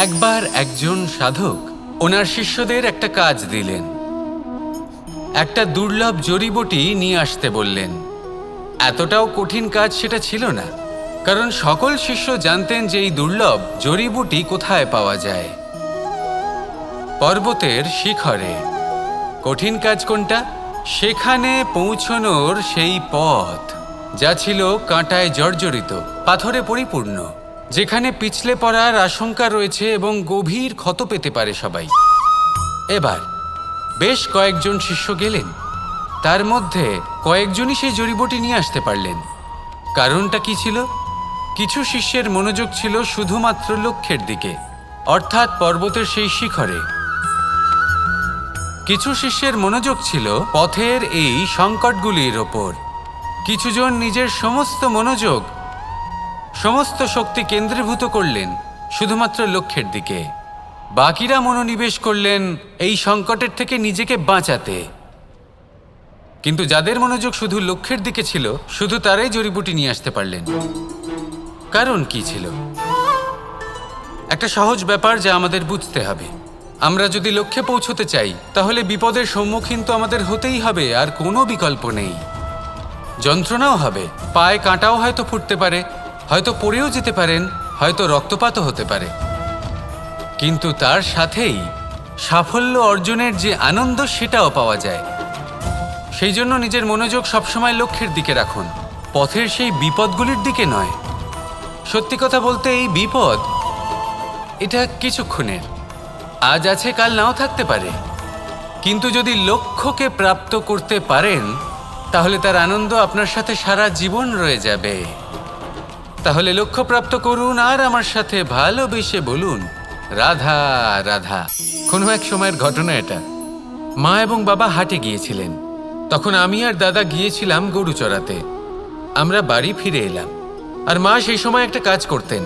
একবার একজন সাধক ওনার শিষ্যদের একটা কাজ দিলেন। একটা দুর্লভ জড়িবুটি নিয়ে আসতে বললেন। এতটাও কঠিন কাজ সেটা ছিল না, কারণ সকল শিষ্য জানতেন যে এই দুর্লভ জড়িবুটি কোথায় পাওয়া যায়। পর্বতের শিখরে। কঠিন কাজ কোনটা? সেখানে পৌঁছনোর সেই পথ, যা ছিল কাঁটায় জর্জরিত, পাথরে পরিপূর্ণ, যেখানে পিছলে পড়ার আশঙ্কা রয়েছে এবং গভীর ক্ষত পেতে পারে সবাই। এবার বেশ কয়েকজন শিষ্য গেলেন, তার মধ্যে কয়েকজনই সেই জড়িবুটি নিয়ে আসতে পারলেন। কারণটা কি ছিল? কিছু শিষ্যের মনোযোগ ছিল শুধুমাত্র লক্ষ্যের দিকে, অর্থাৎ পর্বতের সেই শিখরে। কিছু শিষ্যের মনোযোগ ছিল পথের এই সংকটগুলির ওপর। কিছুজন নিজের সমস্ত মনোযোগ, সমস্ত শক্তি কেন্দ্রীভূত করলেন শুধুমাত্র লক্ষ্যের দিকে। বাকিরা মনোনিবেশ করলেন এই সংকটের থেকে নিজেকে বাঁচাতে। কিন্তু যাদের মনোযোগ শুধু লক্ষ্যের দিকে ছিল, শুধু তারাই জড়িবুটি নিয়ে আসতে পারলেন। কারণ কি ছিল? একটা সহজ ব্যাপার যা আমাদের বুঝতে হবে। আমরা যদি লক্ষ্যে পৌঁছতে চাই, তাহলে বিপদের সম্মুখীন তো আমাদের হতেই হবে, আর কোনো বিকল্প নেই। যন্ত্রণাও হবে, পায়ে কাঁটাও হয়তো ফুটতে পারে, হয়তো পড়েও যেতে পারেন, হয়তো রক্তপাতও হতে পারে। কিন্তু তার সাথেই সাফল্য অর্জনের যে আনন্দ, সেটাও পাওয়া যায়। সেই জন্য নিজের মনোযোগ সবসময় লক্ষ্যের দিকে রাখুন, পথের সেই বিপদগুলির দিকে নয়। সত্যি কথা বলতে, এই বিপদ এটা কিছুক্ষণের, আজ আছে কাল নাও থাকতে পারে। কিন্তু যদি লক্ষ্যকে প্রাপ্ত করতে পারেন, তাহলে তার আনন্দ আপনার সাথে সারা জীবন রয়ে যাবে। তাহলে লক্ষ্য প্রাপ্ত করুন আর আমার সাথে ভালোবেসে বলুন, রাধা রাধা। কোনো এক সময়ের ঘটনা এটা। মা এবং বাবা হাটে গিয়েছিলেন। তখন আমি আর দাদা গিয়েছিলাম গরু চড়াতে। আমরা বাড়ি ফিরে এলাম, আর মা সেই সময় একটা কাজ করতেন।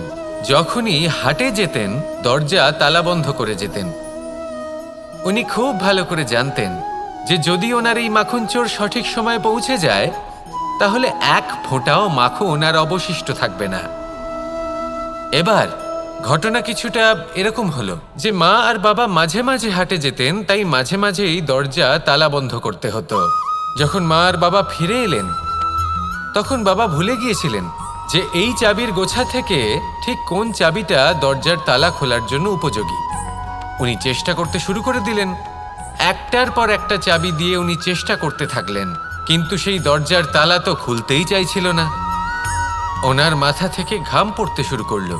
যখনই হাটে যেতেন, দরজা তালা বন্ধ করে যেতেন। উনি খুব ভালো করে জানতেন যে যদি ওনার এই মাখন চোর সঠিক সময়ে পৌঁছে যায়, তাহলে এক ফোঁটাও মাখন আর অবশিষ্ট থাকবে না। এবার ঘটনা কিছুটা এরকম হলো যে মা আর বাবা মাঝে মাঝে হাটে যেতেন, তাই মাঝে মাঝেই দরজা তালা বন্ধ করতে হতো। যখন মা আর বাবা ফিরে এলেন, তখন বাবা ভুলে গিয়েছিলেন যে এই চাবির গোছা থেকে ঠিক কোন চাবিটা দরজার তালা খোলার জন্য উপযোগী। উনি চেষ্টা করতে শুরু করে দিলেন। একটার পর একটা চাবি দিয়ে উনি চেষ্টা করতে থাকলেন, কিন্তু সেই দরজার তালা তো খুলতেই চাইছিল না। ওনার মাথা থেকে ঘাম পড়তে শুরু করলো।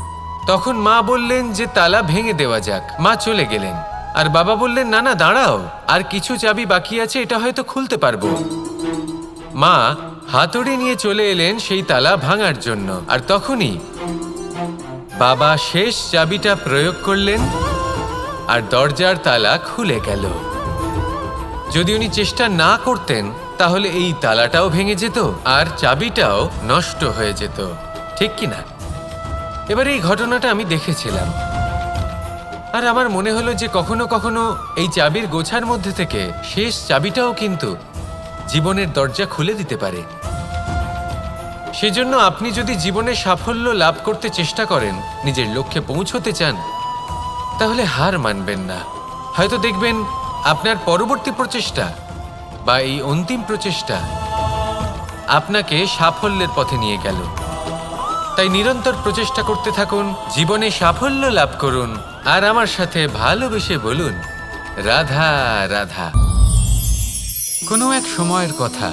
তখন মা বললেন যে তালা ভেঙে দেওয়া যাক। মা চলে গেলেন, আর বাবা বললেন, না না দাঁড়াও, আর কিছু চাবি বাকি আছে, এটা হয়তো খুলতে পারবো। মা হাতুড়ি নিয়ে চলে এলেন সেই তালা ভাঙার জন্য, আর তখনই বাবা শেষ চাবিটা প্রয়োগ করলেন, আর দরজার তালা খুলে গেল। যদি উনি চেষ্টা না করতেন, তাহলে এই তালাটাও ভেঙে যেত আর চাবিটাও নষ্ট হয়ে যেত, ঠিক কি না? এবার এই ঘটনাটা আমি দেখেছিলাম, আর আমার মনে হলো যে কখনো কখনো এই চাবির গোছার মধ্যে থেকে শেষ চাবিটাও কিন্তু জীবনের দরজা খুলে দিতে পারে। সেজন্য আপনি যদি জীবনে সাফল্য লাভ করতে চেষ্টা করেন, নিজের লক্ষ্যে পৌঁছতে চান, তাহলে হার মানবেন না। হয়তো দেখবেন আপনার পরবর্তী প্রচেষ্টা বা এই অন্তিম প্রচেষ্টা আপনাকে সাফল্যের পথে নিয়ে গেল। তাই নিরন্তর প্রচেষ্টা করতে থাকুন, জীবনে সাফল্য লাভ করুন, আর আমার সাথে ভালোবেসে বলুন, রাধা রাধা। কোনো এক সময়ের কথা,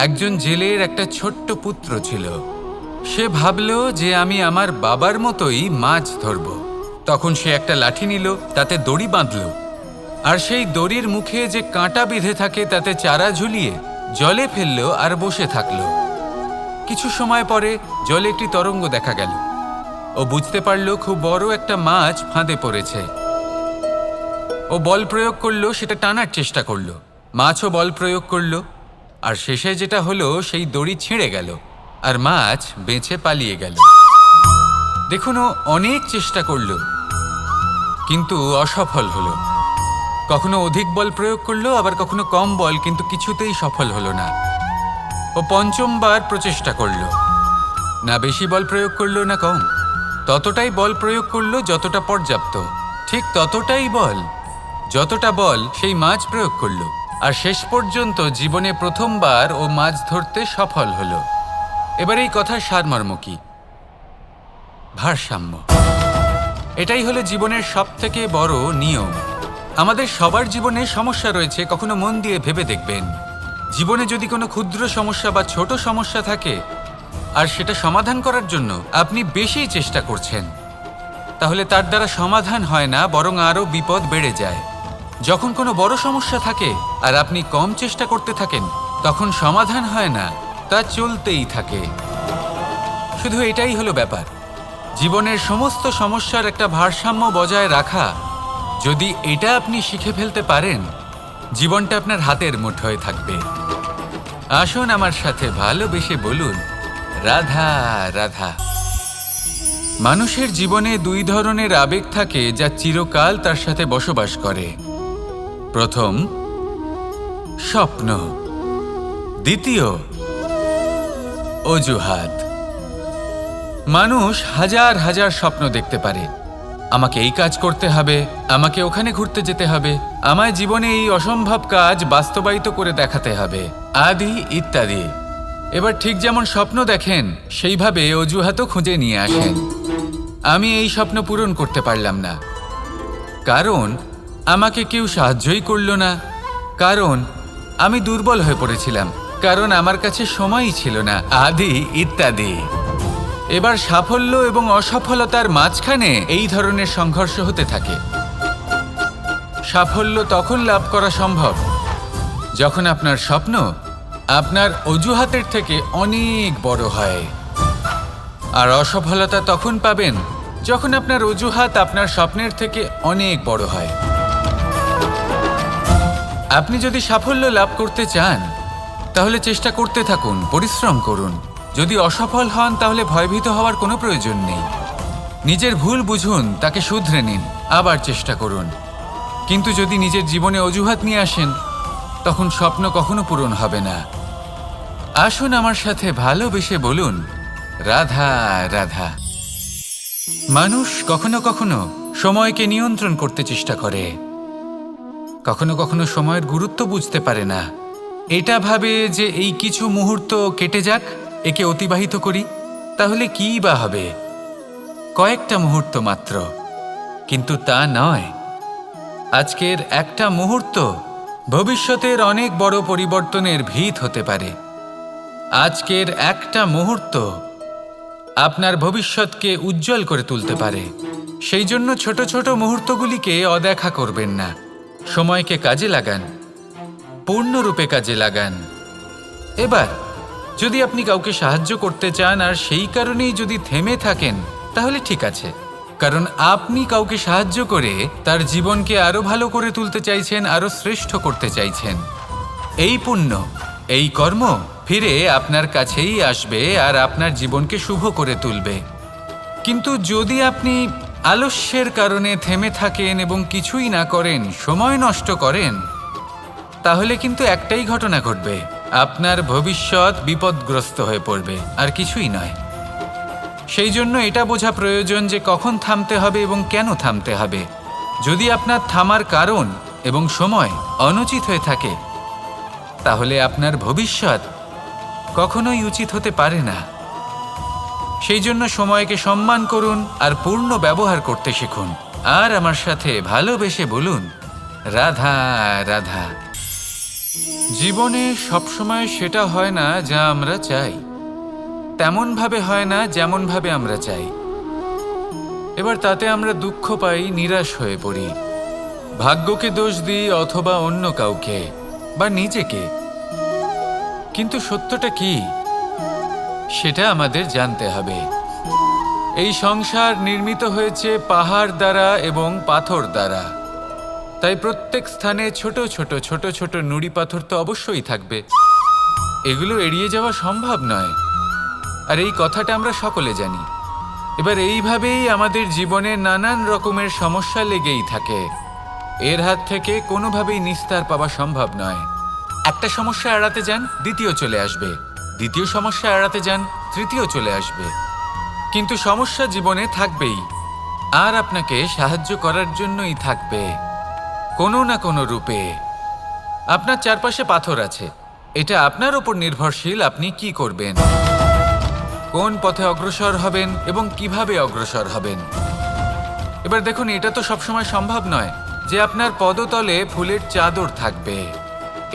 একজন জেলের একটা ছোট্ট পুত্র ছিল। সে ভাবল যে আমি আমার বাবার মতোই মাছ ধরব। তখন সে একটা লাঠি নিল, তাতে দড়ি বাঁধল, আর সেই দড়ির মুখে যে কাঁটা বিঁধে থাকে তাতে চারা ঝুলিয়ে জলে ফেলল আর বসে থাকল। কিছু সময় পরে জলে একটি তরঙ্গ দেখা গেল। ও বুঝতে পারল খুব বড় একটা মাছ ফাঁদে পড়েছে। ও বল প্রয়োগ করলো, সেটা টানার চেষ্টা করলো। মাছও বল প্রয়োগ করলো, আর শেষে যেটা হলো, সেই দড়ি ছিঁড়ে গেল আর মাছ বেঁচে পালিয়ে গেল। দেখুন, ও অনেক চেষ্টা করলো, কিন্তু অসফল হলো। কখনো অধিক বল প্রয়োগ করলো, আবার কখনো কম বল, কিন্তু কিছুতেই সফল হলো না। ও পঞ্চমবার প্রচেষ্টা করলো, না বেশি বল প্রয়োগ করলো না কম, ততটাই বল প্রয়োগ করলো যতটা পর্যাপ্ত, ঠিক ততটাই বল যতটা বল সেই মাছ প্রয়োগ করলো, আর শেষ পর্যন্ত জীবনে প্রথমবার ও মাছ ধরতে সফল হলো। এবার এই কথার সারমর্ম কি? ভারসাম্য। এটাই হলো জীবনের সবথেকে বড় নিয়ম। আমাদের সবার জীবনে সমস্যা রয়েছে, কখনো মন দিয়ে ভেবে দেখবেন। জীবনে যদি কোনো ক্ষুদ্র সমস্যা বা ছোট সমস্যা থাকে আর সেটা সমাধান করার জন্য আপনি বেশি চেষ্টা করছেন, তাহলে তার দ্বারা সমাধান হয় না, বরং আরও বিপদ বেড়ে যায়। যখন কোনো বড় সমস্যা থাকে আর আপনি কম চেষ্টা করতে থাকেন, তখন সমাধান হয় না, তা চলতেই থাকে। শুধু এটাই হলো ব্যাপার। জীবনের সমস্ত সমস্যার একটা ভারসাম্য বজায় রাখা, যদি এটা আপনি শিখে ফেলতে পারেন, জীবনটা আপনার হাতের মুঠোয় থাকবে। আসুন আমার সাথে ভালোবেসে বলুন, রাধা রাধা। মানুষের জীবনে দুই ধরনের আবেগ থাকে যা চিরকাল তার সাথে বসবাস করে। প্রথম, স্বপ্ন। দ্বিতীয়, অজুহাত। মানুষ হাজার হাজার স্বপ্ন দেখতে পারে। আমাকে এই কাজ করতে হবে, আমাকে ওখানে ঘুরতে যেতে হবে, আমায় জীবনে এই অসম্ভব কাজ বাস্তবায়িত করে দেখাতে হবে, আদি ইত্যাদি। এবার ঠিক যেমন স্বপ্ন দেখেন, সেইভাবে অজুহাতও খুঁজে নিয়ে আসেন। আমি এই স্বপ্ন পূরণ করতে পারলাম না, কারণ আমাকে কেউ সাহায্যই করল না, কারণ আমি দুর্বল হয়ে পড়েছিলাম, কারণ আমার কাছে সময়ই ছিল না, আদি ইত্যাদি। এবার সাফল্য এবং অসফলতার মাঝখানে এই ধরনের সংঘর্ষ হতে থাকে। সাফল্য তখন লাভ করা সম্ভব যখন আপনার স্বপ্ন আপনার অজুহাতের থেকে অনেক বড় হয়, আর অসফলতা তখন পাবেন যখন আপনার অজুহাত আপনার স্বপ্নের থেকে অনেক বড় হয়। আপনি যদি সাফল্য লাভ করতে চান, তাহলে চেষ্টা করতে থাকুন, পরিশ্রম করুন। যদি অসফল হন, তাহলে ভয়ভীত হওয়ার কোনো প্রয়োজন নেই। নিজের ভুল বুঝুন, তাকে শুধরে নিন, আবার চেষ্টা করুন। কিন্তু যদি নিজের জীবনে অজুহাত নিয়ে আসেন, তখন স্বপ্ন কখনো পূরণ হবে না। আসুন আমার সাথে ভালোবেসে বলুন, রাধা রাধা। মানুষ কখনো কখনো সময়কে নিয়ন্ত্রণ করতে চেষ্টা করে, কখনো কখনো সময়ের গুরুত্ব বুঝতে পারে না। এটা ভাবে যে এই কিছু মুহূর্ত কেটে যাক, একে অতিবাহিত করি, তাহলে কী বা হবে, কয়েকটা মুহূর্ত মাত্র। কিন্তু তা নয়। আজকের একটা মুহূর্ত ভবিষ্যতের অনেক বড় পরিবর্তনের ভিত হতে পারে। আজকের একটা মুহূর্ত আপনার ভবিষ্যৎকে উজ্জ্বল করে তুলতে পারে। সেই জন্য ছোট ছোট মুহূর্তগুলিকে অদেখা করবেন না। সময়কে কাজে লাগান, পূর্ণরূপে কাজে লাগান। এবার যদি আপনি কাউকে সাহায্য করতে চান আর সেই কারণেই যদি থেমে থাকেন, তাহলে ঠিক আছে, কারণ আপনি কাউকে সাহায্য করে তার জীবনকে আরো ভালো করে তুলতে চাইছেন, আরো শ্রেষ্ঠ করতে চাইছেন। এই পুণ্য, এই কর্ম ফিরে আপনার কাছেই আসবে আর আপনার জীবনকে শুভ করে তুলবে। কিন্তু যদি আপনি আলস্যের কারণে থেমে থাকেন এবং কিছুই না করেন, সময় নষ্ট করেন, তাহলে কিন্তু একটাই ঘটনা ঘটবে, আপনার ভবিষ্যৎ বিপদগ্রস্ত হয়ে পড়বে, আর কিছুই নয়। সেই জন্য এটা বোঝা প্রয়োজন যে কখন থামতে হবে এবং কেন থামতে হবে। যদি আপনার থামার কারণ এবং সময় অনুচিত হয়ে থাকে, তাহলে আপনার ভবিষ্যৎ কখনোই উচিত হতে পারে না। সেই জন্য সময়কে সম্মান করুন আর পূর্ণ ব্যবহার করতে শিখুন। আর আমার সাথে ভালোবেসে বলুন, রাধা রাধা। জীবনে সবসময় সেটা হয় না যা আমরা চাই, তেমনভাবে হয় না যেমনভাবে আমরা চাই। এবার তাতে আমরা দুঃখ পাই, নিরাশ হয়ে পড়ি, ভাগ্যকে দোষ দিই অথবা অন্য কাউকে বা নিজেকে। কিন্তু সত্যটা কি, সেটা আমাদের জানতে হবে। এই সংসার নির্মিত হয়েছে পাহাড় দ্বারা এবং পাথর দ্বারা, তাই প্রত্যেক স্থানে ছোট ছোট ছোট ছোট নুড়ি পাথর তো অবশ্যই থাকবে। এগুলো এড়িয়ে যাওয়া সম্ভব নয়, আর এই কথাটা আমরা সকলে জানি। এবার এইভাবেই আমাদের জীবনে নানান রকমের সমস্যা লেগেই থাকে। এর হাত থেকে কোনোভাবেই নিস্তার পাওয়া সম্ভব নয়। একটা সমস্যা এড়াতে যান, দ্বিতীয় চলে আসবে, দ্বিতীয় সমস্যা এড়াতে যান, তৃতীয় চলে আসবে। কিন্তু সমস্যা জীবনে থাকবেই, আর আপনাকে সাহায্য করার জন্যই থাকবে কোনো না কোনো রূপে। আপনার চারপাশে পাথর আছে, এটা আপনার উপর নির্ভরশীল আপনি কি করবেন, কোন পথে অগ্রসর হবেন এবং কিভাবে অগ্রসর হবেন। এবার দেখুন, এটা তো সবসময় সম্ভব নয় যে আপনার পদতলে ফুলের চাদর থাকবে,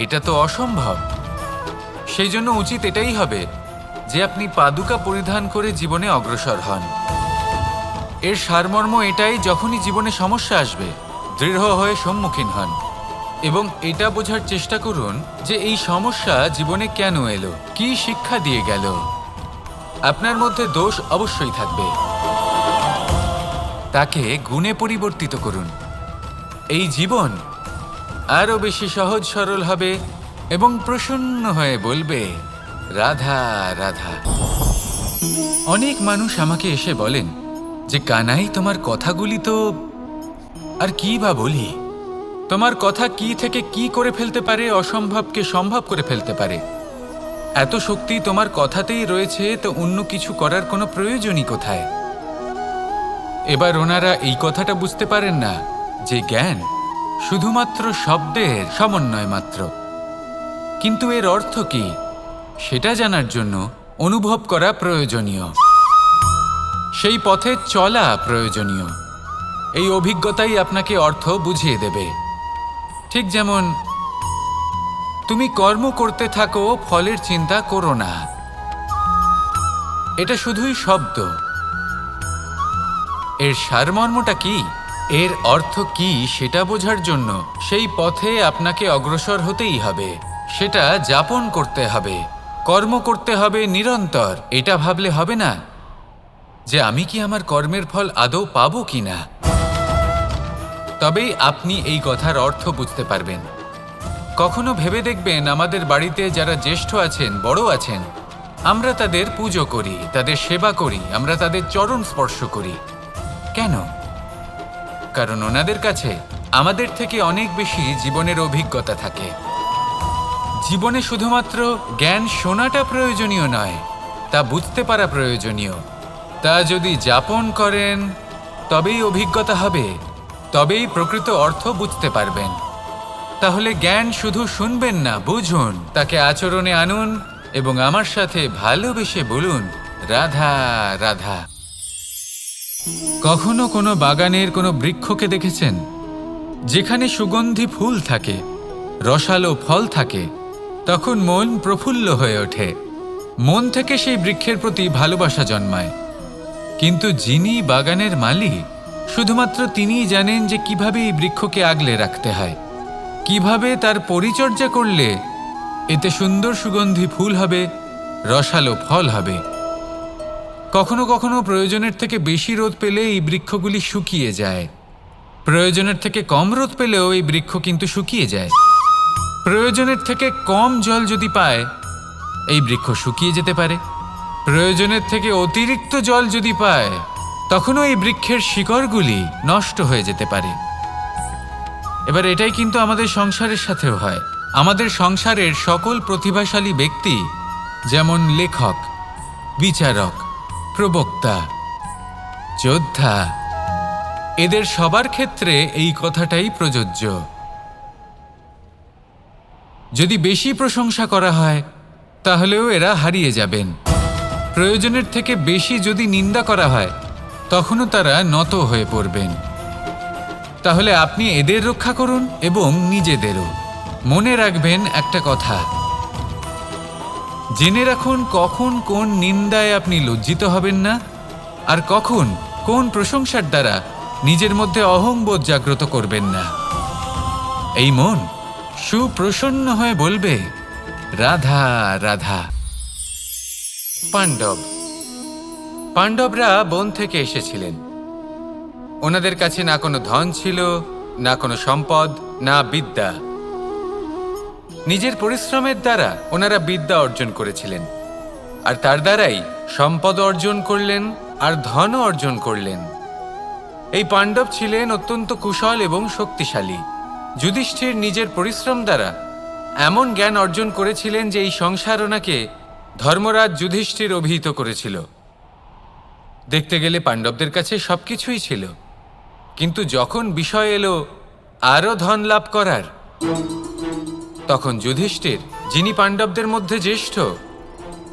এটা তো অসম্ভব। সেই জন্য উচিত এটাই হবে যে আপনি পাদুকা পরিধান করে জীবনে অগ্রসর হন। এর সারমর্ম এটাই, যখনই জীবনে সমস্যা আসবে দৃঢ় হয়ে সম্মুখীন হন এবং এটা বোঝার চেষ্টা করুন যে এই সমস্যা জীবনে কেন এলো, কি শিক্ষা দিয়ে গেল। আপনার মধ্যে দোষ অবশ্যই থাকবে, তাকে গুণে পরিবর্তিত করুন। এই জীবন আরো বেশি সহজ সরল হবে এবং প্রসন্ন হয়ে বলবে, রাধা রাধা। অনেক মানুষ আমাকে এসে বলেন যে কানাই, তোমার কথাগুলি তো আর কি বা বলি, তোমার কথা কি থেকে কি করে ফেলতে পারে, অসম্ভবকে সম্ভব করে ফেলতে পারে। এত শক্তি তোমার কথাতেই রয়েছে, তো অন্য কিছু করার কোনো প্রয়োজনই কোথায়? এবার ওনারা এই কথাটা বুঝতে পারেন না যে জ্ঞান শুধুমাত্র শব্দের সমন্বয় মাত্র, কিন্তু এর অর্থ কি সেটা জানার জন্য অনুভব করা প্রয়োজনীয়, সেই পথে চলা প্রয়োজনীয়। এই অভিজ্ঞতাই আপনাকে অর্থ বুঝিয়ে দেবে। ঠিক যেমন তুমি কর্ম করতে থাকো, ফলের চিন্তা করো না, এটা শুধুই শব্দ। এর সারমর্মটা কি, এর অর্থ কি সেটা বোঝার জন্য সেই পথে আপনাকে অগ্রসর হতেই হবে, সেটা যাপন করতে হবে, কর্ম করতে হবে নিরন্তর। এটা ভাবলে হবে না যে আমি কি আমার কর্মের ফল আদৌ পাবো কিনা, তবেই আপনি এই কথার অর্থ বুঝতে পারবেন। কখনো ভেবে দেখবেন, আমাদের বাড়িতে যারা জ্যেষ্ঠ আছেন, বড় আছেন, আমরা তাদের পুজো করি, তাদের সেবা করি, আমরা তাদের চরণ স্পর্শ করি। কেন? কারণ ওনাদের কাছে আমাদের থেকে অনেক বেশি জীবনের অভিজ্ঞতা থাকে। জীবনে শুধুমাত্র জ্ঞান শোনাটা প্রয়োজনীয় নয়, তা বুঝতে পারা প্রয়োজনীয়। তা যদি যাপন করেন তবেই অভিজ্ঞতা হবে, তবেই প্রকৃত অর্থ বুঝতে পারবেন। তাহলে জ্ঞান শুধু শুনবেন না, বুঝুন, তাকে আচরণে আনুন এবং আমার সাথে ভালোবেসে বলুন, রাধা রাধা। কখনো কোনো বাগানের কোনো বৃক্ষকে দেখেছেন যেখানে সুগন্ধি ফুল থাকে, রসালো ফল থাকে? তখন মন প্রফুল্ল হয়ে ওঠে, মন থেকে সেই বৃক্ষের প্রতি ভালোবাসা জন্মায়। কিন্তু যিনি বাগানের মালিক, শুধুমাত্র তিনিই জানেন যে কিভাবে এই বৃক্ষকে আগলে রাখতে হয়, কিভাবে তার পরিচর্যা করলে এতে সুন্দর সুগন্ধি ফুল হবে, রসালো ফল হবে। কখনো কখনো প্রয়োজনের থেকে বেশি রোদ পেলে এই বৃক্ষগুলি শুকিয়ে যায়, প্রয়োজনের থেকে কম রোদ পেলেও এই বৃক্ষ কিন্তু শুকিয়ে যায়। প্রয়োজনের থেকে কম জল যদি পায়, এই বৃক্ষ শুকিয়ে যেতে পারে। প্রয়োজনের থেকে অতিরিক্ত জল যদি পায়, তখনও এই বৃক্ষের শিকড়গুলি নষ্ট হয়ে যেতে পারে। এবার এটাই কিন্তু আমাদের সংসারের সাথেও হয়। আমাদের সংসারের সকল প্রতিভাশালী ব্যক্তি, যেমন লেখক, বিচারক, প্রবক্তা, যোদ্ধা, এদের সবার ক্ষেত্রে এই কথাটাই প্রযোজ্য। যদি বেশি প্রশংসা করা হয় তাহলেও এরা হারিয়ে যাবেন। প্রয়োজনের থেকে বেশি যদি নিন্দা করা হয় তখনও তারা নত হয়ে পড়বেন। তাহলে আপনি এদের রক্ষা করুন এবং নিজেদেরও। মনে রাখবেন একটা কথা, জেনে রাখুন কখন কোন নিন্দায় আপনি লজ্জিত হবেন না, আর কখন কোন প্রশংসার দ্বারা নিজের মধ্যে অহংবোধ জাগ্রত করবেন না। এই মন সুপ্রসন্ন হয়ে বলবে, রাধা রাধা। পাণ্ডবরা বন থেকে এসেছিলেন। ওনাদের কাছে না কোনো ধন ছিল, না কোনো সম্পদ, না বিদ্যা। নিজের পরিশ্রমের দ্বারা ওনারা বিদ্যা অর্জন করেছিলেন, আর তার দ্বারাই সম্পদ অর্জন করলেন আর ধনও অর্জন করলেন। এই পাণ্ডব ছিলেন অত্যন্ত কুশল এবং শক্তিশালী। যুধিষ্ঠির নিজের পরিশ্রম দ্বারা এমন জ্ঞান অর্জন করেছিলেন যে এই সংসার ওনাকে ধর্মরাজ যুধিষ্ঠির অভিহিত করেছিল। দেখতে গেলে পাণ্ডবদের কাছে সবকিছুই ছিল, কিন্তু যখন বিষয় এলো আরও ধন লাভ করার, তখন যুধিষ্ঠির, যিনি পাণ্ডবদের মধ্যে জ্যেষ্ঠ,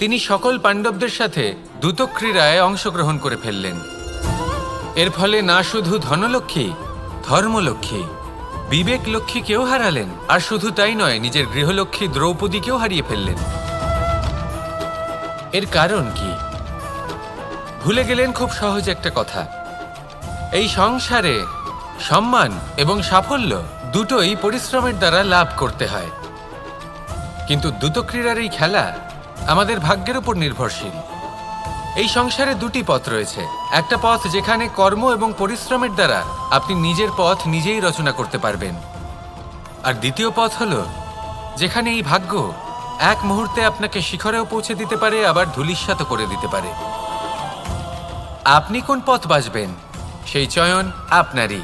তিনি সকল পাণ্ডবদের সাথে দ্যুতক্রীড়ায় অংশগ্রহণ করে ফেললেন। এর ফলে না শুধু ধনলক্ষ্মী, ধর্মলক্ষ্মী, বিবেক লক্ষ্মীকেও হারালেন, আর শুধু তাই নয়, নিজের গৃহলক্ষ্মী দ্রৌপদীকেও হারিয়ে ফেললেন। এর কারণ কি? ভুলে গেলেন খুব সহজ একটা কথা, এই সংসারে সম্মান এবং সাফল্য দুটোই পরিশ্রমের দ্বারা লাভ করতে হয়, কিন্তু দ্যুতক্রীড়ার এই খেলা আমাদের ভাগ্যের উপর নির্ভরশীল। এই সংসারে দুটি পথ রয়েছে, একটা পথ যেখানে কর্ম এবং পরিশ্রমের দ্বারা আপনি নিজের পথ নিজেই রচনা করতে পারবেন, আর দ্বিতীয় পথ হলো যেখানে এই ভাগ্য এক মুহূর্তে আপনাকে শিখরেও পৌঁছে দিতে পারে, আবার ধূলিসাৎ করে দিতে পারে। আপনি কোন পথ বাছবেন সেই চয়ন আপনারই।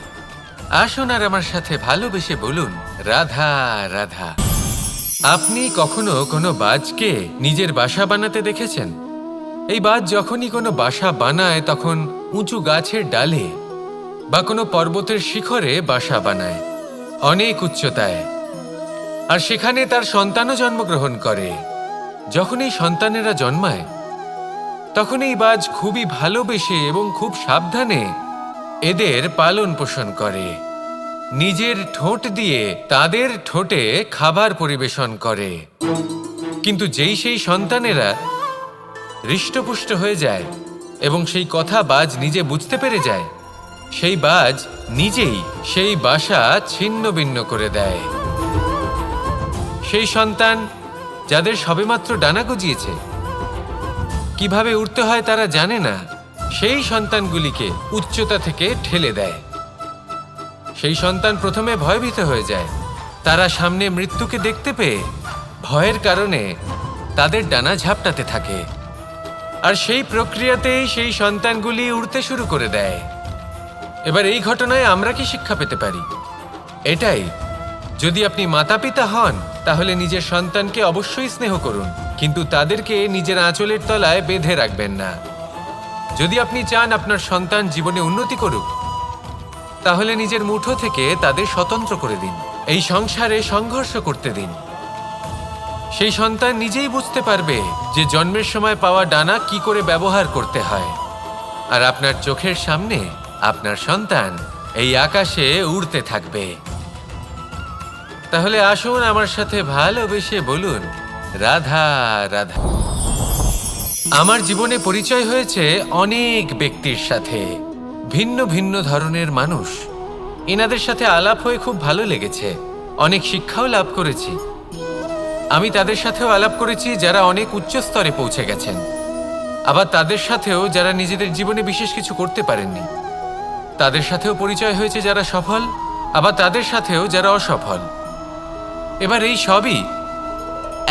আসুন আর আমার সাথে ভালোবেসে বলুন, রাধা রাধা। আপনি কখনো কোনো বাজকে নিজের বাসা বানাতে দেখেছেন? এই বাজ যখনই কোনো বাসা বানায় তখন উঁচু গাছের ডালে বা কোনো পর্বতের শিখরে বাসা বানায়, অনেক উচ্চতায়, আর সেখানে তার সন্তানও জন্মগ্রহণ করে। যখন এই সন্তানেরা জন্মায় তখন এই বাজ খুবই ভালোবেসে এবং খুব সাবধানে এদের পালন পোষণ করে, নিজের ঠোঁট দিয়ে তাদের ঠোঁটে খাবার পরিবেশন করে। কিন্তু যেই সেই সন্তানেরা হৃষ্টপুষ্ট হয়ে যায় এবং সেই কথা বাজ নিজে বুঝতে পেরে যায়, সেই বাজ নিজেই সেই বাসা ছিন্ন ভিন্ন করে দেয়। সেই সন্তান যাদের সবেমাত্র ডানা গজিয়েছে, কিভাবে উড়তে হয় তারা জানে না, সেই সন্তানগুলিকে উচ্চতা থেকে ঠেলে দেয়। সেই সন্তান প্রথমে ভয়ভীত হয়ে যায়, তারা সামনে মৃত্যুকে দেখতে পেয়ে ভয়ের কারণে তাদের ডানা ঝাপটাতে থাকে, আর সেই প্রক্রিয়াতেই সেই সন্তানগুলি উড়তে শুরু করে দেয়। এবার এই ঘটনায় আমরা কি শিক্ষা পেতে পারি? এটাই, যদি আপনি মাতা পিতা হন তাহলে নিজের সন্তানকে অবশ্যই স্নেহ করুন, কিন্তু তাদেরকে নিজের আঁচলের তলায় বেঁধে রাখবেন না। যদি আপনি চান আপনার সন্তান জীবনে উন্নতি করুক, তাহলে নিজের মুঠো থেকে তাদের স্বতন্ত্র করে দিন, এই সংসারে সংঘর্ষ করতে দিন। সেই সন্তান নিজেই বুঝতে পারবে যে জন্মের সময় পাওয়া ডানা কি করে ব্যবহার করতে হয়, আর আপনার চোখের সামনে আপনার সন্তান এই আকাশে উড়তে থাকবে। তাহলে আসুন আমার সাথে ভালোবেসে বলুন, রাধা রাধা। আমার জীবনে পরিচয় হয়েছে অনেক ব্যক্তির সাথে, ভিন্ন ভিন্ন ধরনের মানুষ। এনাদের সাথে আলাপ হয়ে খুব ভালো লেগেছে, অনেক শিক্ষাও লাভ করেছি। আমি তাদের সাথেও আলাপ করেছি যারা অনেক উচ্চ স্তরে পৌঁছে গেছেন, আবার তাদের সাথেও যারা নিজেদের জীবনে বিশেষ কিছু করতে পারেননি। তাদের সাথেও পরিচয় হয়েছে যারা সফল, আবার তাদের সাথেও যারা অসফল। এবার এই সবই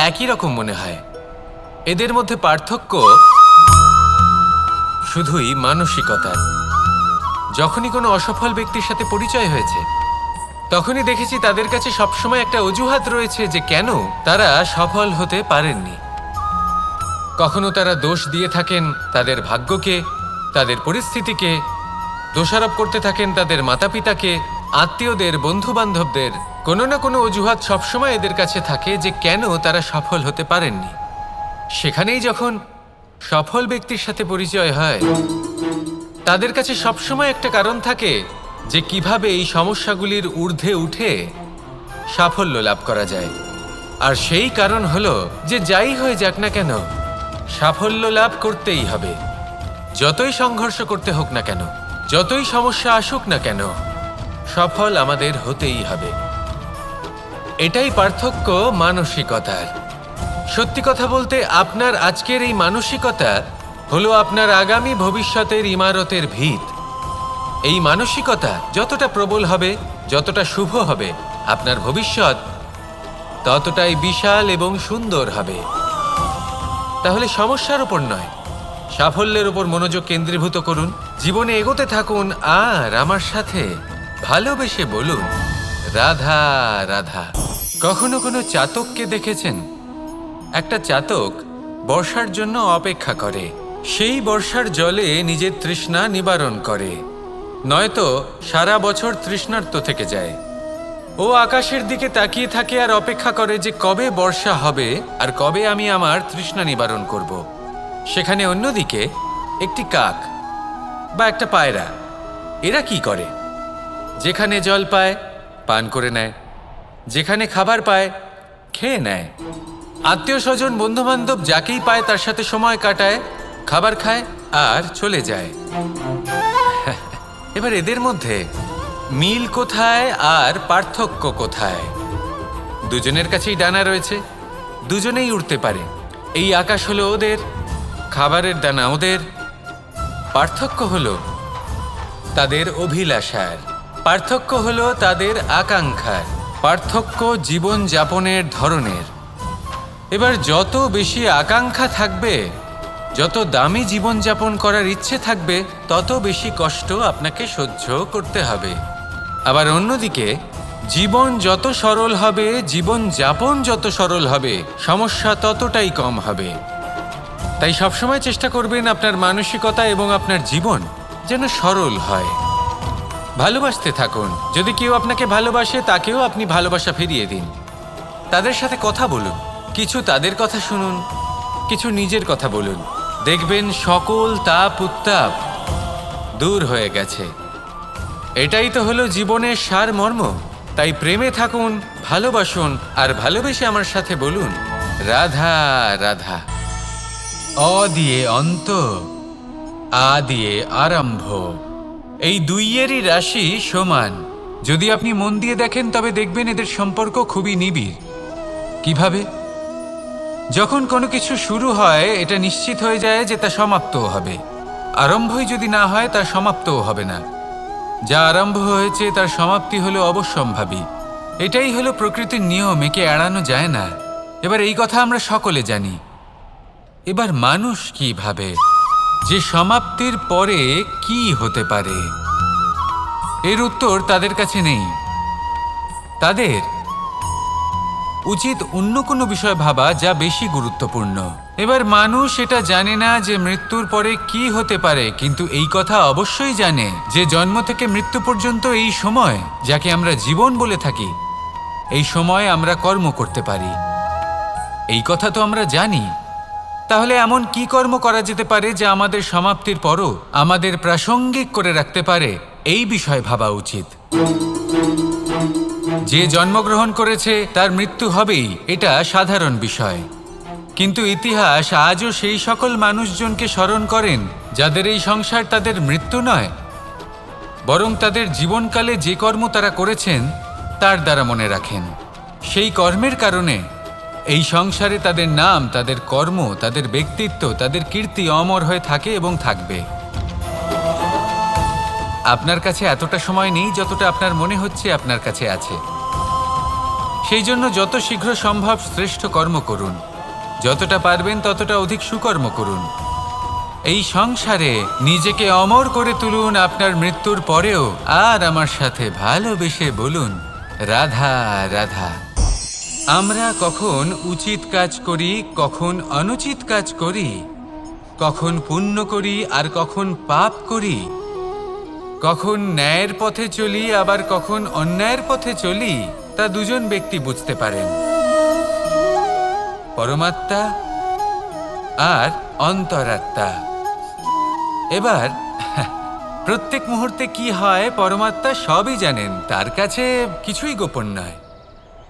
একই রকম মনে হয়, এদের মধ্যে পার্থক্য শুধুই মানসিকতার। যখনই কোনো অসফল ব্যক্তির সাথে পরিচয় হয়েছে তখনই দেখেছি তাদের কাছে সবসময় একটা অজুহাত রয়েছে যে কেন তারা সফল হতে পারেননি। কখনো তারা দোষ দিয়ে থাকেন তাদের ভাগ্যকে, তাদের পরিস্থিতিকে, দোষারোপ করতে থাকেন তাদের মাতা পিতাকে, আত্মীয়দের, বন্ধু বান্ধবদের। কোনো না কোনো অজুহাত সবসময় এদের কাছে থাকে যে কেন তারা সফল হতে পারেননি। সেখানেই যখন সফল ব্যক্তির সাথে পরিচয় হয় তাদের কাছে সবসময় একটা কারণ থাকে যে কিভাবে এই সমস্যাগুলির ঊর্ধ্বে উঠে সাফল্য লাভ করা যায়। আর সেই কারণ হলো যে যাই হয়ে যাক না কেন, সাফল্য লাভ করতেই হবে। যতই সংঘর্ষ করতে হোক না কেন, যতই সমস্যা আসুক না কেন, সফল আমাদের হতেই হবে। এটাই পার্থক্য মানসিকতার। সত্যি কথা বলতে আপনার আজকের এই মানসিকতা হলো আপনার আগামী ভবিষ্যতের ইমারতের ভিত। এই মানসিকতা যতটা প্রবল হবে, যতটা শুভ হবে, আপনার ভবিষ্যৎ ততটাই বিশাল এবং সুন্দর হবে। তাহলে সমস্যার উপর নয়, সাফল্যের উপর মনোযোগ কেন্দ্রীভূত করুন, জীবনে এগোতে থাকুন, আর আমার সাথে ভালোবেসে বলুন, রাধা রাধা। কখনো কোনো চাতককে দেখেছেন? একটা চাতক বর্ষার জন্য অপেক্ষা করে, সেই বর্ষার জলে নিজের তৃষ্ণা নিবারণ করে, নয়তো সারা বছর তৃষ্ণার্ত থেকে যায়। ও আকাশের দিকে তাকিয়ে থাকে আর অপেক্ষা করে যে কবে বর্ষা হবে আর কবে আমি আমার তৃষ্ণা নিবারণ করব। সেখানে অন্যদিকে একটি কাক বা একটা পায়রা, এরা কি করে? যেখানে জল পায় পান করে নেয়, যেখানে খাবার পায় খেয়ে নেয়, আত্মীয় স্বজন বন্ধুবান্ধব যাকেই পায় তার সাথে সময় কাটায়, খাবার খায় আর চলে যায়। এবার এদের মধ্যে মিল কোথায় আর পার্থক্য কোথায়? দুজনের কাছেই ডানা রয়েছে, দুজনেই উড়তে পারে। এই আকাশ হলো ওদের, খাবারের দানা ওদের। পার্থক্য হলো তাদের অভিলাষার, পার্থক্য হলো তাদের আকাঙ্ক্ষার, পার্থক্য জীবন যাপনের ধরনের। এবার যত বেশি আকাঙ্ক্ষা থাকবে, যত দামি জীবনযাপন করার ইচ্ছে থাকবে, তত বেশি কষ্ট আপনাকে সহ্য করতে হবে। আবার অন্যদিকে জীবন যত সরল হবে, জীবনযাপন যত সরল হবে, সমস্যা ততটাই কম হবে। তাই সবসময় চেষ্টা করবেন আপনার মানসিকতা এবং আপনার জীবন যেন সরল হয়। ভালোবাসতে থাকুন। যদি কেউ আপনাকে ভালোবাসে, তাকেও আপনি ভালোবাসা ফিরিয়ে দিন। তাদের সাথে কথা বলুন, কিছু তাদের কথা শুনুন, কিছু নিজের কথা বলুন। দেখবেন সকল তাপ উত্তাপ দূর হয়ে গেছে। এটাই তো হলো জীবনের সারমর্ম। তাই প্রেমে থাকুন, ভালোবাসুন, আর ভালোবেসে আমার সাথে বলুন, রাধা রাধা। অ দিয়ে অন্ত, আ দিয়ে আরম্ভ। এই দুইয়েরই রাশি সমান। যদি আপনি মন দিয়ে দেখেন তবে দেখবেন এদের সম্পর্ক খুবই নিবিড়। কিভাবে? যখন কোনো কিছু শুরু হয়, এটা নিশ্চিত হয়ে যায় যে তা সমাপ্তও হবে। আরম্ভই যদি না হয়, তার সমাপ্তও হবে না। যা আরম্ভ হয়েছে তার সমাপ্তি হলো অবশ্যম্ভাবী। এটাই হলো প্রকৃতির নিয়ম, একে এড়ানো যায় না। এবার এই কথা আমরা সকলে জানি। এবার মানুষ কি ভাবে যে সমাপ্তির পরে কি হতে পারে? এর উত্তর তাদের কাছে নেই। তাদের উচিত অন্য কোনো বিষয় ভাবা যা বেশি গুরুত্বপূর্ণ। এবার মানুষ এটা জানে না যে মৃত্যুর পরে কি হতে পারে, কিন্তু এই কথা অবশ্যই জানে যে জন্ম থেকে মৃত্যু পর্যন্ত এই সময়, যাকে আমরা জীবন বলে থাকি, এই সময় আমরা কর্ম করতে পারি। এই কথা তো আমরা জানি। তাহলে এমন কি কর্ম করা যেতে পারে যা আমাদের সমাপ্তির পরও আমাদের প্রাসঙ্গিক করে রাখতে পারে? এই বিষয় ভাবা উচিত। যে জন্মগ্রহণ করেছে তার মৃত্যু হবেই, এটা সাধারণ বিষয়। কিন্তু ইতিহাস আজও সেই সকল মানুষজনকে স্মরণ করেন যাদের এই সংসার তাদের মৃত্যু নয়, বরং তাদের জীবনকালে যে কর্ম তারা করেছেন তার দ্বারা মনে রাখেন। সেই কর্মের কারণে এই সংসারে তাদের নাম, তাদের কর্ম, তাদের ব্যক্তিত্ব, তাদের কীর্তি অমর হয়ে থাকে এবং থাকবে। আপনার কাছে এতটা সময় নেই যতটা আপনার মনে হচ্ছে আপনার কাছে আছে। সেই জন্য যত শীঘ্র সম্ভব শ্রেষ্ঠ কর্ম করুন, যতটা পারবেন ততটা অধিক সুকর্ম করুন। এই সংসারে নিজেকে অমর করে তুলুন আপনার মৃত্যুর পরেও, আর আমার সাথে ভালোবেসে বলুন, রাধা রাধা। আমরা কখন উচিত কাজ করি, কখন অনুচিত কাজ করি, কখন পুণ্য করি আর কখন পাপ করি, কখন ন্যায়ের পথে চলি আবার কখন অন্যায়ের পথে চলি, তা দুজন ব্যক্তি বুঝতে পারেন, পরমাত্মা আর অন্তরাত্মা। এবার প্রত্যেক মুহূর্তে কি হয় পরমাত্মা সবই জানেন, তার কাছে কিছুই গোপন নয়।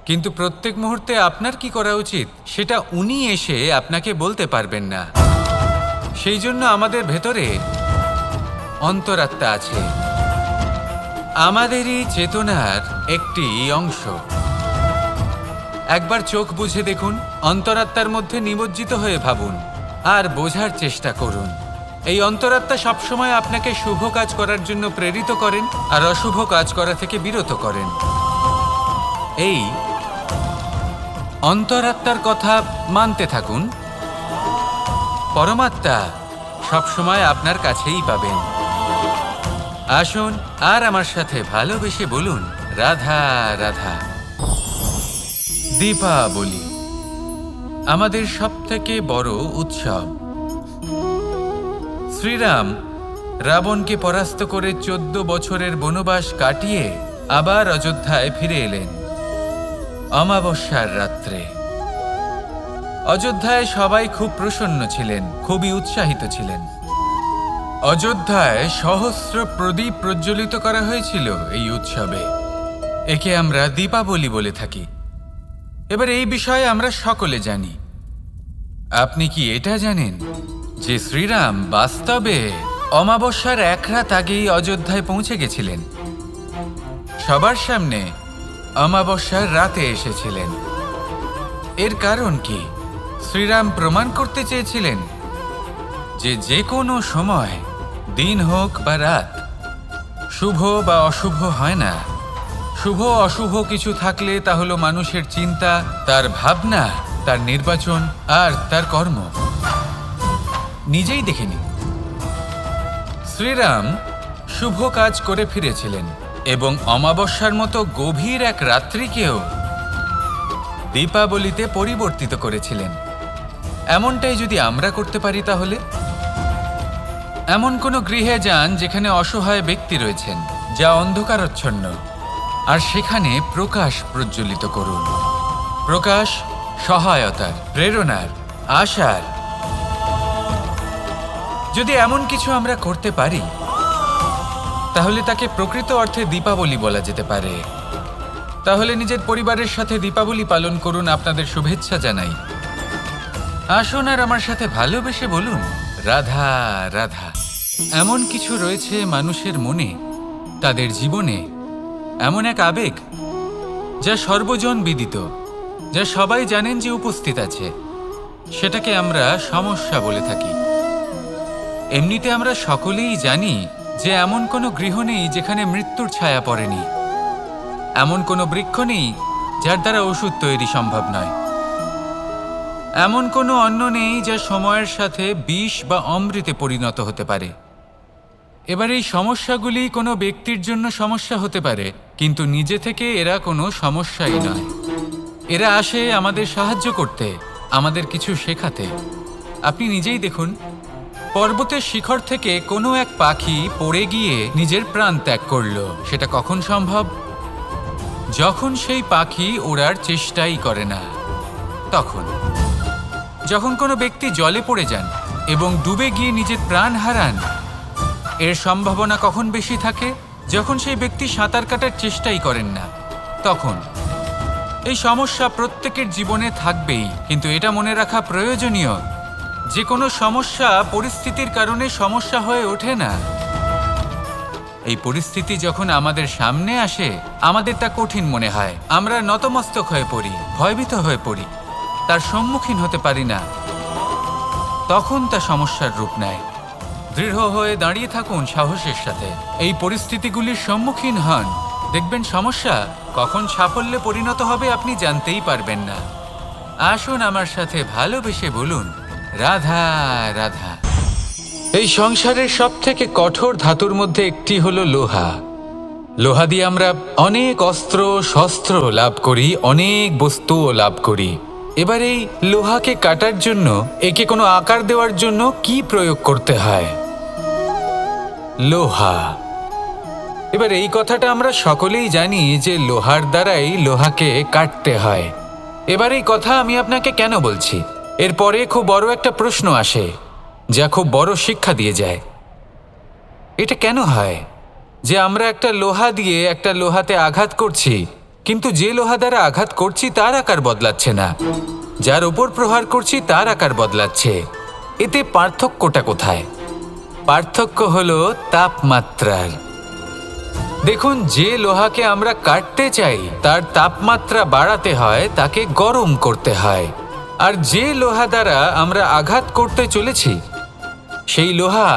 কিন্তু প্রত্যেক মুহূর্তে আপনার কি করা উচিত সেটা উনি এসে আপনাকে বলতে পারবেন না। সেই জন্য আমাদের ভেতরে অন্তরাত্মা আছে, আমাদেরই চেতনার একটি অংশ। একবার চোখ বুঝে দেখুন, অন্তরাত্মার মধ্যে নিমজ্জিত হয়ে ভাবুন আর বোঝার চেষ্টা করুন। এই অন্তরাত্মা সবসময় আপনাকে শুভ কাজ করার জন্য প্রেরিত করেন আর অশুভ কাজ করা থেকে বিরত করেন। এই অন্তরাত্মার কথা মানতে থাকুন, পরমাত্মা সবসময় আপনার কাছেই পাবেন। আসুন আর আমার সাথে ভালোবেসে বলুন, রাধা রাধা। দীপাবলি আমাদের সবথেকে বড় উৎসব। শ্রীরাম রাবণকে পরাস্ত করে 14 বছরের বনবাস কাটিয়ে আবার অযোধ্যায় ফিরে এলেন অমাবস্যার রাত্রে। অযোধ্যায় সবাই খুব প্রসন্ন ছিলেন, খুবই উৎসাহিত ছিলেন। অযোধ্যায় সহস্র প্রদীপ প্রজ্বলিত করা হয়েছিল এই উৎসবে। একে আমরা দীপাবলি বলে থাকি। এবার এই বিষয়ে আমরা সকলে জানি। আপনি কি এটা জানেন যে শ্রীরাম বাস্তবে অমাবস্যার এক রাত আগেই অযোধ্যায় পৌঁছে গেছিলেন? সবার সামনে অমাবস্যার রাতে এসেছিলেন। এর কারণ কি? শ্রীরাম প্রমাণ করতে চেয়েছিলেন যে যে কোনো সময়, দিন হোক বা রাত, শুভ বা অশুভ হয় না। শুভ অশুভ কিছু থাকলে তা হলো মানুষের চিন্তা, তার ভাবনা, তার নির্বাচন আর তার কর্ম। নিজেই দেখে নিন, শ্রীরাম শুভ কাজ করে ফিরেছিলেন এবং অমাবস্যার মতো গভীর এক রাত্রিকেও দীপাবলিতে পরিবর্তিত করেছিলেন। এমনটাই যদি আমরা করতে পারি, তাহলে এমন কোনো গৃহে যান যেখানে অসহায় ব্যক্তি রয়েছেন, যা অন্ধকারাচ্ছন্ন, আর সেখানে প্রকাশ প্রজ্বলিত করুন। প্রকাশ সহায়তার, প্রেরণার, আশার। যদি এমন কিছু আমরা করতে পারি, তাহলে তাকে প্রকৃত অর্থে দীপাবলি বলা যেতে পারে। তাহলে নিজের পরিবারের সাথে দীপাবলি পালন করুন। আপনাদের শুভেচ্ছা জানাই। আসুন আর আমার সাথে ভালোবেসে বলুন, রাধা রাধা। এমন কিছু রয়েছে মানুষের মনে, তাদের জীবনে, এমন এক আবেগ যা সর্বজন বিদিত, যা সবাই জানেন যে উপস্থিত আছে। সেটাকে আমরা সমস্যা বলে থাকি। এমনিতে আমরা সকলেই জানি যে এমন কোনো গৃহ নেই যেখানে মৃত্যুর ছায়া পড়েনি। এমন কোনো বৃক্ষ নেই যার দ্বারা ওষুধ তৈরি সম্ভব নয়। এমন কোনো অন্ন নেই যা সময়ের সাথে বিষ বা অমৃতে পরিণত হতে পারে। এবার এই সমস্যাগুলি কোনো ব্যক্তির জন্য সমস্যা হতে পারে, কিন্তু নিজে থেকে এরা কোনো সমস্যাই নয়। এরা আসে আমাদের সাহায্য করতে, আমাদের কিছু শেখাতে। আপনি নিজেই দেখুন, পর্বতের শিখর থেকে কোনো এক পাখি পড়ে গিয়ে নিজের প্রাণ ত্যাগ করল। সেটা কখন সম্ভব? যখন সেই পাখি ওড়ার চেষ্টাই করে না। তখন যখন কোনো ব্যক্তি জলে পড়ে যান এবং ডুবে গিয়ে নিজের প্রাণ হারান, এর সম্ভাবনা কখন বেশি থাকে? যখন সেই ব্যক্তি সাঁতার কাটার চেষ্টাই করেন না। তখন এই সমস্যা প্রত্যেকের জীবনে থাকবেই, কিন্তু এটা মনে রাখা প্রয়োজনীয় যে কোনো সমস্যা পরিস্থিতির কারণে সমস্যা হয়ে ওঠে না। এই পরিস্থিতি যখন আমাদের সামনে আসে, আমাদের তা কঠিন মনে হয়। আমরা নতমস্তক হয়ে পড়ি, ভয়ভীত হয়ে পড়ি, তার সম্মুখীন হতে পারি না। তখন তা সমস্যার রূপ নেয়। দৃঢ় হয়ে দাঁড়িয়ে থাকুন সাহসের সাথে। এই পরিস্থিতিগুলির সম্মুখীন হন, দেখবেন সমস্যা কখন সাফল্যে পরিণত হবে আপনি জানতেই পারবেন না। আসুন আমার সাথে ভালোবেসে বলুন, রাধা রাধা। এই সংসারের সবথেকে কঠোর ধাতুর মধ্যে একটি হলো লোহা। লোহা দিয়ে আমরা অনেক অস্ত্র শস্ত্র লাভ করি, অনেক বস্তুও লাভ করি। এবার এই লোহাকে কাটার জন্য, একে কোনো আকার দেওয়ার জন্য কি প্রয়োগ করতে হয়? লোহা। এবার এই কথাটা আমরা সকলেই জানি যে লোহার দ্বারাই লোহাকে কাটতে হয়। এবার এই কথা আমি আপনাকে কেন বলছি? এরপরে খুব বড় একটা প্রশ্ন আসে, যা খুব বড় শিক্ষা দিয়ে যায়। এটা কেন হয় যে আমরা একটা লোহা দিয়ে একটা লোহাতে আঘাত করছি, কিন্তু যে লোহা দ্বারা আঘাত করছি তার আকার বদলাচ্ছে না, যার ওপর প্রহার করছি তার আকার বদলাচ্ছে? এতে পার্থক্যটা কোথায়? পার্থক্য হলো তাপমাত্রার। দেখুন, যে লোহাকে আমরা কাটতে চাই তার তাপমাত্রা বাড়াতে হয়, তাকে গরম করতে হয়। আর যে লোহা দ্বারা আমরা আঘাত করতে চলেছি সেই লোহা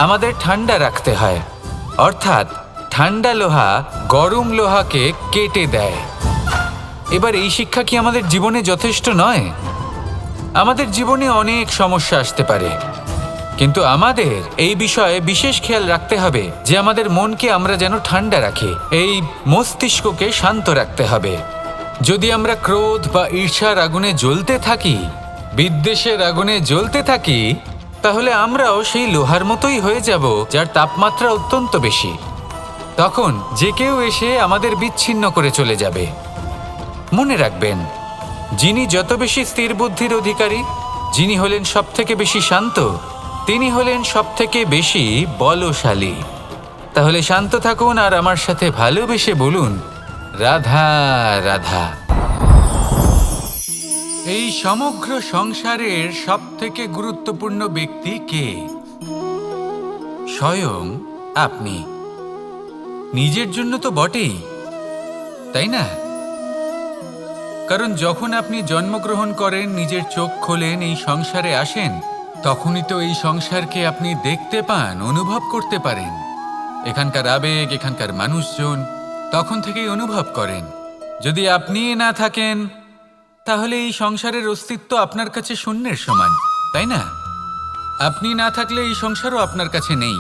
আমাদের ঠান্ডা রাখতে হয়। অর্থাৎ ঠান্ডা লোহা গরম লোহাকে কেটে দেয়। এবার এই শিক্ষা কি আমাদের জীবনে যথেষ্ট নয়? আমাদের জীবনে অনেক সমস্যা আসতে পারে, কিন্তু আমাদের এই বিষয়ে বিশেষ খেয়াল রাখতে হবে যে আমাদের মনকে আমরা যেন ঠান্ডা রাখি, এই মস্তিষ্ককে শান্ত রাখতে হবে। যদি আমরা ক্রোধ বা ঈর্ষার আগুনে জ্বলতে থাকি, বিদ্বেষের আগুনে জ্বলতে থাকি, তাহলে আমরাও সেই লোহার মতোই হয়ে যাব যার তাপমাত্রা অত্যন্ত বেশি। তখন যে কেউ এসে আমাদের বিচ্ছিন্ন করে চলে যাবে। মনে রাখবেন, যিনি যত বেশি স্থির বুদ্ধির অধিকারী, যিনি হলেন সবথেকে বেশি শান্ত, তিনি হলেন সবথেকে বেশি বলশালী। তাহলে শান্ত থাকুন আর আমার সাথে ভালোবেসে বলুন, রাধা রাধা। এই সমগ্র সংসারের সবথেকে গুরুত্বপূর্ণ ব্যক্তি কে? স্বয়ং আপনি। নিজের জন্য তো বটেই, তাই না? কারণ যখন আপনি জন্মগ্রহণ করেন, নিজের চোখ খোলেন, এই সংসারে আসেন, তখনই তো এই সংসারকে আপনি দেখতে পান, অনুভব করতে পারেন। এখানকার আবেগ, এখানকার মানুষজন তখন থেকেই অনুভব করেন। যদি আপনি না থাকেন, তাহলে এই সংসারের অস্তিত্ব আপনার কাছে শূন্যের সমান, তাই না? আপনি না থাকলে এই সংসারও আপনার কাছে নেই।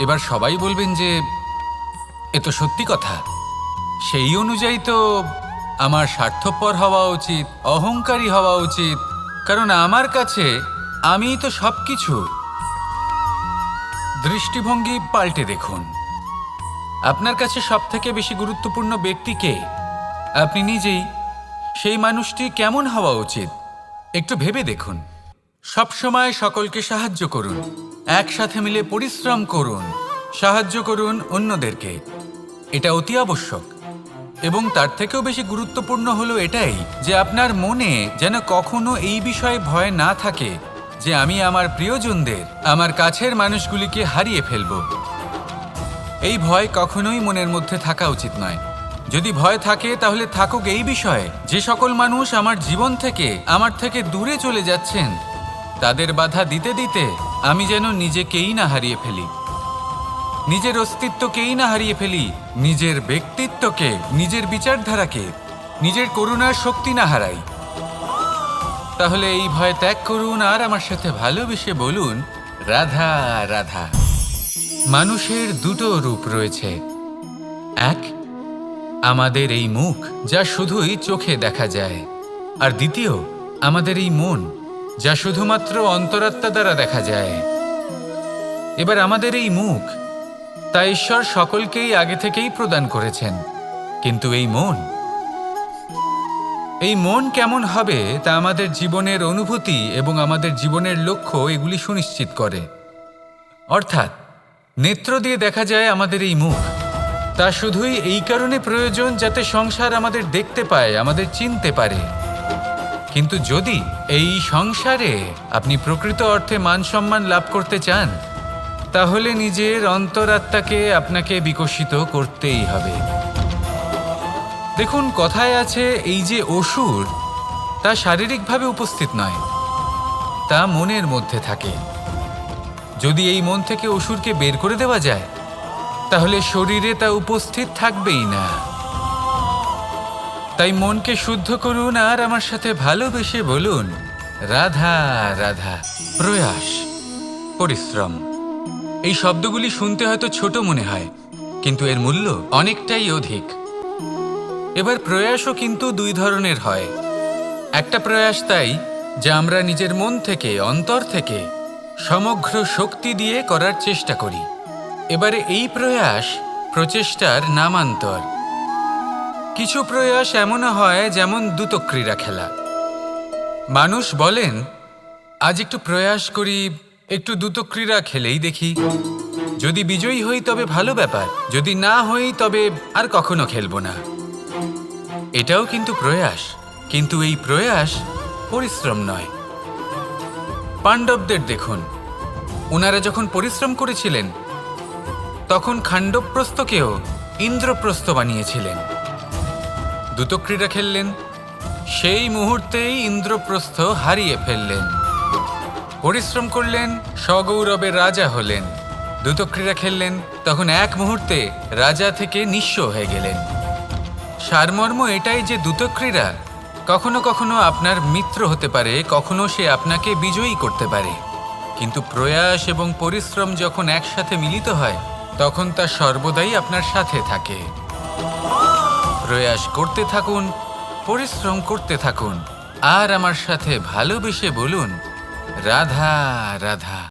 এবার সবাই বলবেন যে এ তো সত্যি কথা। সেই অনুযায়ী তো আমার স্বার্থপর হওয়া উচিত, অহংকারী হওয়া উচিত, কারণ আমার কাছে আমিই তো সবকিছু। দৃষ্টিভঙ্গি পাল্টে দেখুন। আপনার কাছে সবথেকে বেশি গুরুত্বপূর্ণ ব্যক্তি কে? আপনি নিজেই। সেই মানুষটি কেমন হওয়া উচিত একটু ভেবে দেখুন। সবসময় সকলকে সাহায্য করুন, একসাথে মিলে পরিশ্রম করুন, সাহায্য করুন অন্যদেরকে। এটা অতি আবশ্যক। এবং তার থেকেও বেশি গুরুত্বপূর্ণ হলো এটাই যে আপনার মনে যেন কখনো এই বিষয়ে ভয় না থাকে যে আমি আমার প্রিয়জনদের, আমার কাছের মানুষগুলিকে হারিয়ে ফেলব। এই ভয় কখনোই মনের মধ্যে থাকা উচিত নয়। যদি ভয় থাকে তাহলে থাকুক এই বিষয়ে যে সকল মানুষ আমার জীবন থেকে, আমার থেকে দূরে চলে যাচ্ছেন, তাদের বাধা দিতে দিতে আমি যেন নিজেকেই না হারিয়ে ফেলি, নিজের অস্তিত্বকেই না হারিয়ে ফেলি, নিজের ব্যক্তিত্বকে, নিজের বিচারধারাকে, নিজের করুণার শক্তি না হারাই। তাহলে এই ভয় ত্যাগ করুন আর আমার সাথে ভালোবেসে বলুন, রাধা রাধা। মানুষের দুটো রূপ রয়েছে। এক, আমাদের এই মুখ যা শুধুই চোখে দেখা যায়, আর দ্বিতীয় আমাদের এই মন যা শুধুমাত্র অন্তরাত্মা দ্বারা দেখা যায়। এবার আমাদের এই মুখ তা ঈশ্বর সকলকেই আগে থেকেই প্রদান করেছেন, কিন্তু এই মন কেমন হবে তা আমাদের জীবনের অনুভূতি এবং আমাদের জীবনের লক্ষ্য এগুলি সুনিশ্চিত করে। অর্থাৎ নেত্র দিয়ে দেখা যায় আমাদের এই মুখ, তা শুধুই এই কারণে প্রয়োজন যাতে সংসার আমাদের দেখতে পায়, আমাদের চিনতে পারে। কিন্তু যদি এই সংসারে আপনি প্রকৃত অর্থে মান সম্মান লাভ করতে চান, তাহলে নিজের অন্তরাত্মাকে আপনাকে বিকশিত করতেই হবে। দেখুন, কথায় আছে এই যে অসুর, তা শারীরিকভাবে উপস্থিত নয়, তা মনের মধ্যে থাকে। যদি এই মন থেকে অসুরকে বের করে দেওয়া যায়, তাহলে শরীরে তা উপস্থিত থাকবেই না। তাই মনকে শুদ্ধ করুন আর আমার সাথে ভালোবেসে বলুন, রাধা রাধা। প্রয়াস, পরিশ্রম, এই শব্দগুলি শুনতে হয়তো ছোট মনে হয়, কিন্তু এর মূল্য অনেকটাই অধিক। এবার প্রয়াসও কিন্তু দুই ধরনের হয়। একটা প্রয়াস তাই যা আমরা নিজের মন থেকে, অন্তর থেকে সমগ্র শক্তি দিয়ে করার চেষ্টা করি। এবারে এই প্রয়াস প্রচেষ্টার নামান্তর। কিছু প্রয়াস এমনও হয় যেমন দ্রুতক্রীড়া খেলা। মানুষ বলেন, আজ একটু প্রয়াস করি, একটু দ্রুতক্রীড়া খেলেই দেখি, যদি বিজয়ী হই তবে ভালো ব্যাপার, যদি না হই তবে আর কখনো খেলবো না। এটাও কিন্তু প্রয়াস, কিন্তু এই প্রয়াস পরিশ্রম নয়। পাণ্ডবদের দেখুন, ওনারা যখন পরিশ্রম করেছিলেন তখন খাণ্ডবপ্রস্থকেও ইন্দ্রপ্রস্থ বানিয়েছিলেন। দ্রুতক্রীড়া খেললেন, সেই মুহূর্তেই ইন্দ্রপ্রস্থ হারিয়ে ফেললেন। পরিশ্রম করলেন, সগৌরবে রাজা হলেন। দ্রুতক্রীড়া খেললেন, তখন এক মুহূর্তে রাজা থেকে নিঃস্ব হয়ে গেলেন। সারমর্ম এটাই যে দ্রুতক্রীড়া কখনো কখনো আপনার মিত্র হতে পারে, কখনো সে আপনাকে বিজয়ী করতে পারে, কিন্তু প্রয়াস এবং পরিশ্রম যখন একসাথে মিলিত হয় তখন তা সর্বদাই আপনার সাথে থাকে। প্রয়াস করতে থাকুন, পরিশ্রম করতে থাকুন আর আমার সাথে ভালোবেসে বলুন, রাধা রাধা।